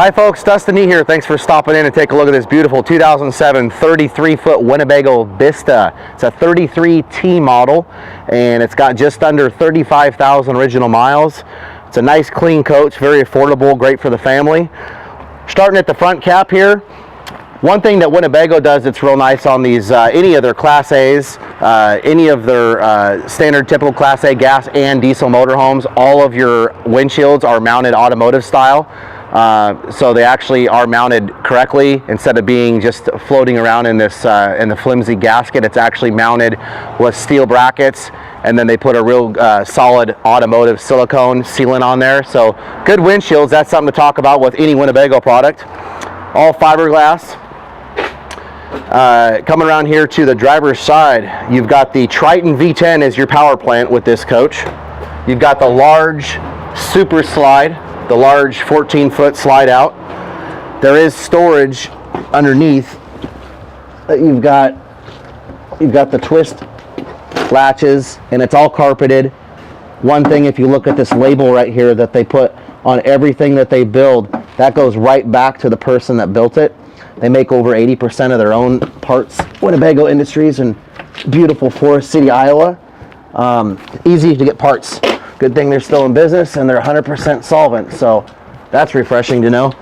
Hi folks, Dustin E here. Thanks for stopping in and take a look at this beautiful 2007 33-foot Winnebago Vista. It's a 33T model and it's got just under 35,000 original miles. It's a nice clean coach, very affordable, great for the family. Starting at the front cap here, one thing that Winnebago does that's real nice on these, any of their Class A's, any of their standard typical Class A gas and diesel motorhomes, all of your windshields are mounted automotive style. So they actually are mounted correctly instead of being just floating around in this in the flimsy gasket. It's actually mounted with steel brackets, and then they put a real solid automotive silicone sealant on there. So good windshields. That's something to talk about with any Winnebago product. All fiberglass. Coming around here to the driver's side, you've got the Triton V10 as your power plant with this coach. You've got the large super slide, the large 14-foot slide out. There is storage underneath. You've got the twist latches, and it's all carpeted. One thing, if you look at this label right here that they put on everything that they build, that goes right back to the person that built it. They make over 80% of their own parts. Winnebago Industries in beautiful Forest City, Iowa. Easy to get parts. Good thing they're still in business and they're 100% solvent, so that's refreshing to know.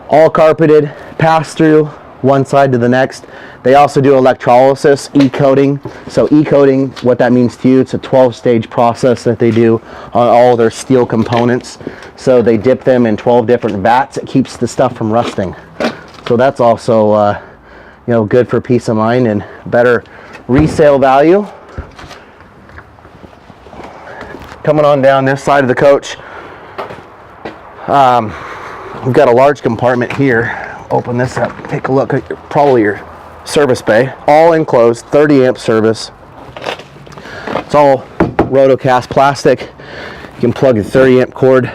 All carpeted, pass through one side to the next. They also do electrolysis, e-coating. So e-coating, what that means to you, it's a 12-stage process that they do on all their steel components. So they dip them in 12 different vats. It keeps the stuff from rusting. So that's also good for peace of mind and better resale value. Coming on down this side of the coach, we've got a large compartment here. Open this up, take a look at probably your service bay. All enclosed, 30 amp service. It's all rotocast plastic. You can plug a 30 amp cord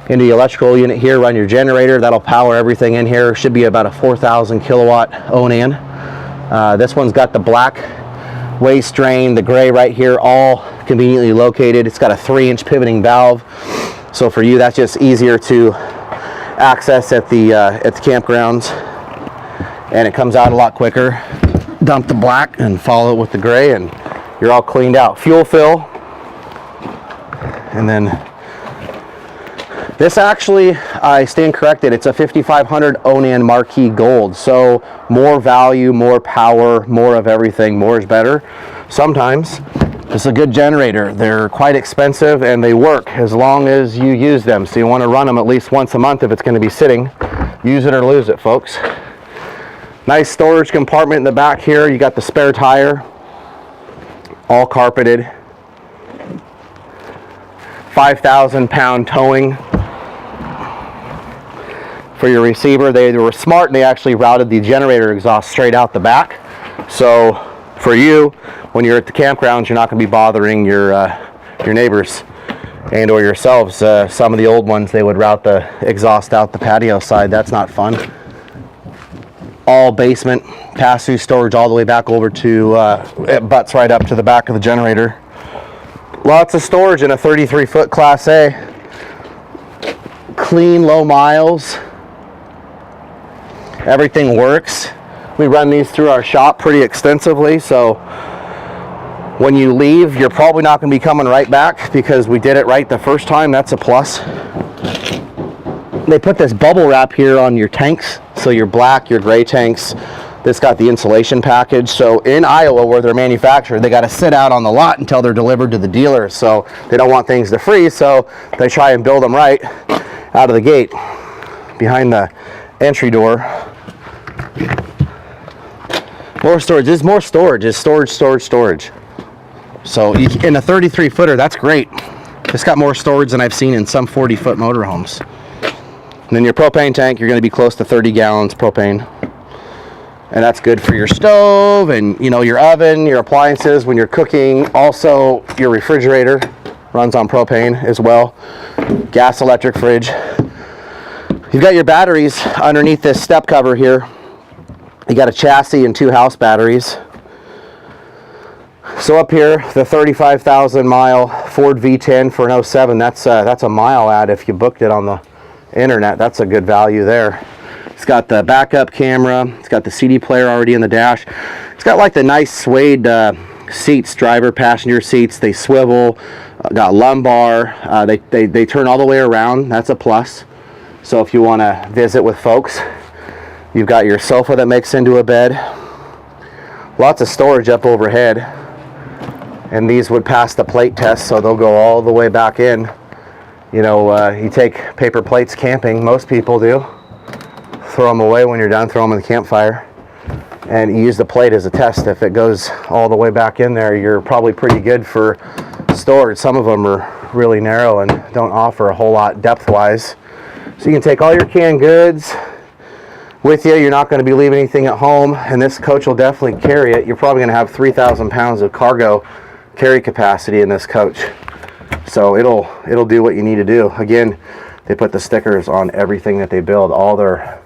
into the electrical unit here, run your generator. That'll power everything in here. Should be about a 4,000 kilowatt Onan. This one's got the black waste drain, the gray right here, all conveniently located. It's got a 3-inch pivoting valve, so for you that's just easier to access at the campgrounds, and it comes out a lot quicker. Dump the black and follow it with the gray and you're all cleaned out. Fuel fill, and then this actually, I stand corrected, it's a 5500 Onan Marquee Gold, so more value, more power, more of everything. More is better sometimes. It's a good generator. They're quite expensive and they work as long as you use them. So you want to run them at least once a month if it's going to be sitting. Use it or lose it, folks. Nice storage compartment in the back here. You got the spare tire, all carpeted. 5,000 pound towing for your receiver. They were smart and they actually routed the generator exhaust straight out the back. So for you, when you're at the campgrounds, you're not going to be bothering your neighbors and or yourselves. Some of the old ones, they would route the exhaust out the patio side. That's not fun. All basement, pass-through storage all the way back over to, it butts right up to the back of the generator. Lots of storage in a 33-foot Class A. Clean, low miles. Everything works. We run these through our shop pretty extensively, so when you leave, you're probably not going to be coming right back because we did it right the first time. That's a plus. They put this bubble wrap here on your tanks, so your black, your gray tanks. This got the insulation package. So in Iowa, where they're manufactured, they got to sit out on the lot until they're delivered to the dealer. So they don't want things to freeze, so they try and build them right out of the gate behind the entry door. More storage. There's more storage. It's storage. So in a 33-footer, that's great. It's got more storage than I've seen in some 40-foot motorhomes. And then your propane tank, you're going to be close to 30 gallons propane. And that's good for your stove and your oven, your appliances when you're cooking. Also, your refrigerator runs on propane as well. Gas electric fridge. You've got your batteries underneath this step cover here. You got a chassis and 2 house batteries. So up here, the 35,000 mile Ford V10 for an 07, that's a mile ad if you booked it on the internet. That's a good value there. It's got the backup camera. It's got the CD player already in the dash. It's got like the nice suede seats, driver, passenger seats. They swivel. Got lumbar. They turn all the way around. That's a plus. So if you want to visit with folks, you've got your sofa that makes into a bed. Lots of storage up overhead. And these would pass the plate test, so they'll go all the way back in. You know, you take paper plates camping, most people do. Throw them away when you're done, throw them in the campfire. And you use the plate as a test. If it goes all the way back in there, you're probably pretty good for storage. Some of them are really narrow and don't offer a whole lot depth-wise. So you can take all your canned goods with you. You're not going to be leaving anything at home, and this coach will definitely carry it. You're probably going to have 3,000 pounds of cargo carry capacity in this coach. So it'll do what you need to do. Again, they put the stickers on everything that they build. All their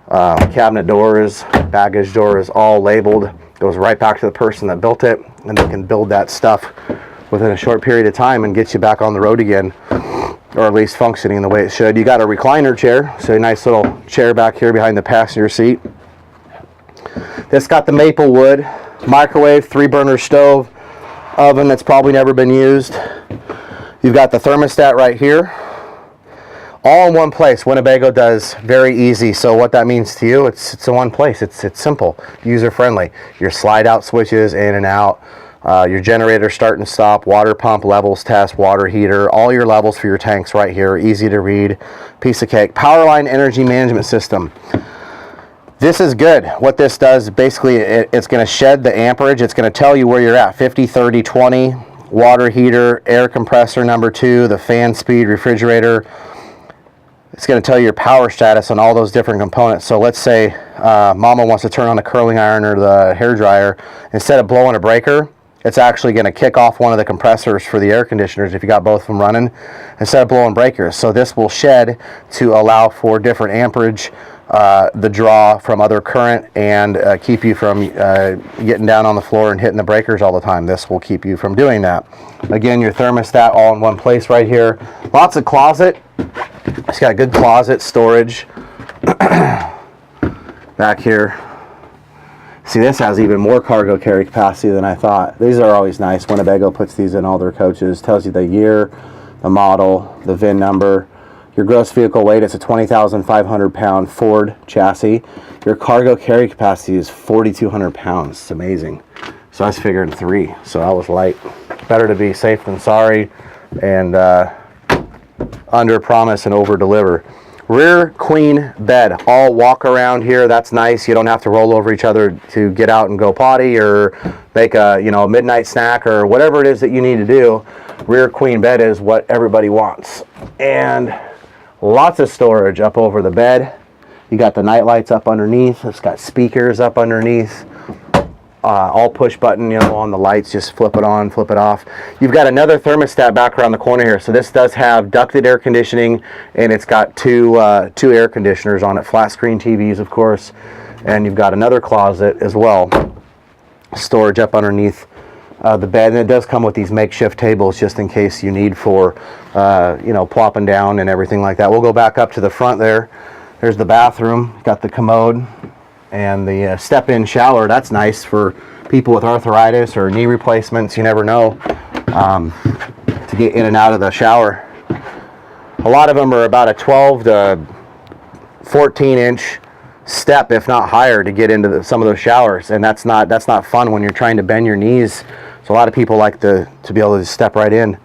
cabinet doors, baggage doors, all labeled. Goes right back to the person that built it, and they can build that stuff within a short period of time and get you back on the road again, or at least functioning the way it should. You got a recliner chair, so a nice little chair back here behind the passenger seat. This got the maple wood, microwave, 3-burner stove, oven that's probably never been used. You've got the thermostat right here, all in one place. Winnebago does very easy. So what that means to you, it's in one place. It's simple, user friendly. Your slide out switches in and out. Your generator start and stop, water pump levels test, water heater, all your levels for your tanks right here, easy to read, piece of cake. Powerline energy management system. This is good. What this does, basically, it's going to shed the amperage. It's going to tell you where you're at, 50, 30, 20, water heater, air compressor number 2, the fan speed, refrigerator. It's going to tell you your power status on all those different components. So let's say mama wants to turn on the curling iron or the hair dryer. Instead of blowing a breaker, it's actually going to kick off one of the compressors for the air conditioners if you got both of them running, instead of blowing breakers. So this will shed to allow for different amperage, the draw from other current, and keep you from getting down on the floor and hitting the breakers all the time. This will keep you from doing that. Again, your thermostat all in one place right here. Lots of closet. It's got good closet storage back here. See, this has even more cargo carry capacity than I thought. These are always nice. Winnebago puts these in all their coaches. Tells you the year, the model, the VIN number. Your gross vehicle weight, it's a 20,500 pound Ford chassis. Your cargo carry capacity is 4,200 pounds. It's amazing. So I was figuring 3. So I was light. Better to be safe than sorry, and under promise and over deliver. Rear queen bed, all walk around here. That's nice. You don't have to roll over each other to get out and go potty or make a midnight snack or whatever it is that you need to do. Rear queen bed is what everybody wants. And lots of storage up over the bed. You got the night lights up underneath. It's got speakers up underneath. All push button, on the lights. Just flip it on, flip it off. You've got another thermostat back around the corner here. So this does have ducted air conditioning, and it's got two air conditioners on it. Flat screen TVs, of course. And you've got another closet as well. Storage up underneath the bed, and it does come with these makeshift tables just in case you need for plopping down and everything like that. We'll go back up to the front there. There's the bathroom. Got the commode and the step-in shower. That's nice for people with arthritis or knee replacements. You never know, to get in and out of the shower. A lot of them are about a 12 to 14 inch step, if not higher, to get into some of those showers, and that's not fun when you're trying to bend your knees. So a lot of people like to be able to step right in.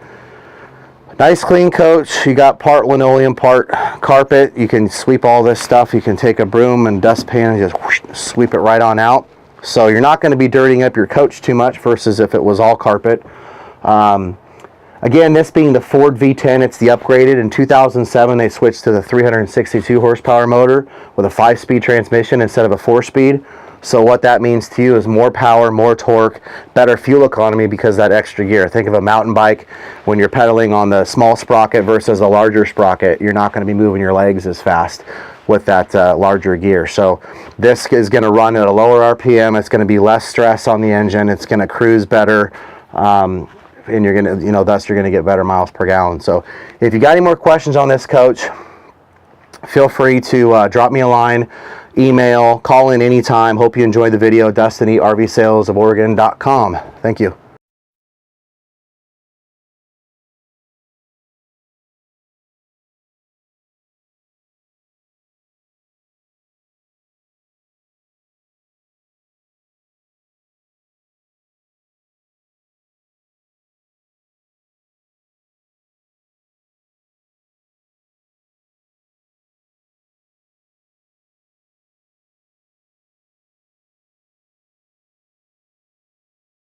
Nice clean coach. You got part linoleum, part carpet. You can sweep all this stuff. You can take a broom and dustpan and just whoosh, sweep it right on out. So you're not going to be dirtying up your coach too much versus if it was all carpet. Again, this being the Ford V10, it's the upgraded. In 2007, they switched to the 362 horsepower motor with a 5-speed transmission instead of a 4-speed. So what that means to you is more power, more torque, better fuel economy because of that extra gear. Think of a mountain bike. When you're pedaling on the small sprocket versus a larger sprocket, you're not going to be moving your legs as fast with that larger gear. So this is going to run at a lower RPM. It's going to be less stress on the engine. It's going to cruise better. And you're going to, thus you're going to get better miles per gallon. So if you got any more questions on this coach, feel free to drop me a line, email, call in anytime. Hope you enjoyed the video. Dustin, RVSalesOfOregon.com. Thank you.